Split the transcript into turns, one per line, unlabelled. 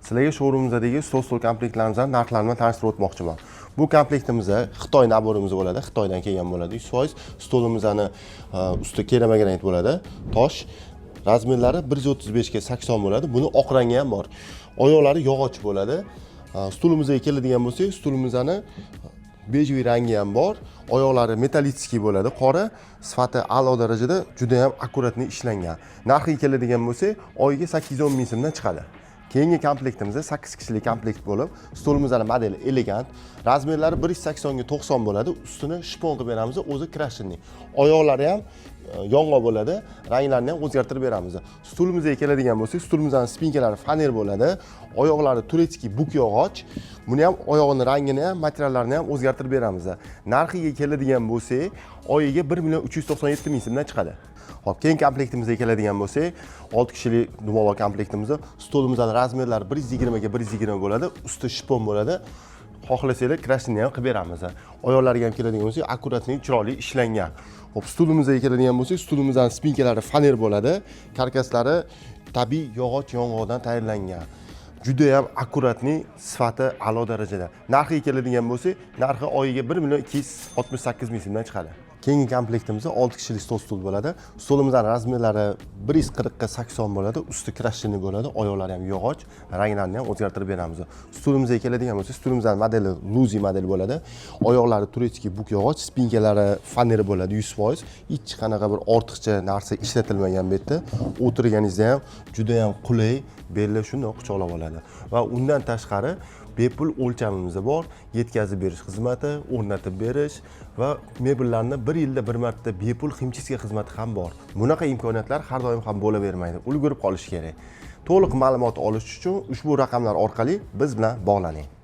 Sizlarga showroomimizdagi stol komplektlarimizdan narxlarini tanishtirib o'tmoqchiman. Bu komplektimizda Xitoy naborimiz bo'ladi, Xitoydan kelgan bo'ladi. 100% stolimizni usti kerama granit bo'ladi. Tosh razmerlari 135 ga 80 bo'ladi. Buni oq rangi ham bor. Oyoqlari yog'och bo'ladi. Stolimizga keladigan bo'lsak, stolimizni bejviy rangi ham bor. Oyoqlari metallitskiy bo'ladi. Qora sifati a'lo darajada juda ham akkuratni ishlangan. Narxiga keladigan bo'lsak, oyiga 810 ming so'mdan chiqadi. Keyingi komplektimizda 8 kishilik komplekt bo'lib, stolimizning modeli elegant, razmerlari 180 ga 90 bo'ladi. Ustini shipon qilib beramiz, o'zi krashinli. Oyoqlari ham yong'oq bo'ladi, ranglarini ham o'zgartirib beramiz. Stolimizga keladigan bo'lsak, stolimizning spinkalari faner bo'ladi. Oyoqlari turetskiy buk yog'och. Buni ham oyog'ini rangini ham, materiallarini ham o'zgartirib beramiz. Narxiga keladigan bo'lsak, oyiga 1 397 ming so'mdan chiqadi. Hop, keyin komplektimizga keladigan bo'lsak, 6 kishilik dumaloq komplektimizda stolimizning razmerlari 120 ga 120 bo'ladi, usti shipon bo'ladi. Xohlasanglar krashinni ham qilib beramiz. Oyoqlariga ham keladigan bo'lsak, akkuratli, chiroyli ishlangan. Hop, stolimizga keladigan bo'lsak, stolimizning spinkalari faner bo'ladi, karkaslari tabiiy yog'och yong'oqdan tayyorlangan. Juda ham akkuratli, sifati a'lo darajada. Narxiga keladigan bo'lsak, narxi oyiga 1 268 ming so'mdan chiqadi. Keyingi komplektimizda 6 kishilik stol bo'ladi. Stolimizning razmerlari 140 ga 80 bo'ladi, usti krashinli bo'ladi, oyoqlari ham yog'och, ranglarini ham o'zgartirib beramiz. Stolimizga keladigan bo'lsa, stolimizning modeli Luzi model bo'ladi. Oyoqlari turetskiy buk yog'och, spinkalari faner bo'ladi 100%. Hech qanaqa bir ortiqcha narsa ishlatilmagan bu yerda. O'tirganingizda ham juda ham qulay, belni shunday quchoqlab oladi. Va undan tashqari bepul o'lchamimiz bor, yetkazib berish xizmati, o'rnatib berish va mebellarni 1 yilda bir marta bepul ximchiska xizmati ham bor. Bunaqa imkoniyatlar har doim ham bo'lavermaydi. Ulgurib qolish kerak. To'liq ma'lumot olish uchun ushbu raqamlar orqali biz bilan bog'laning.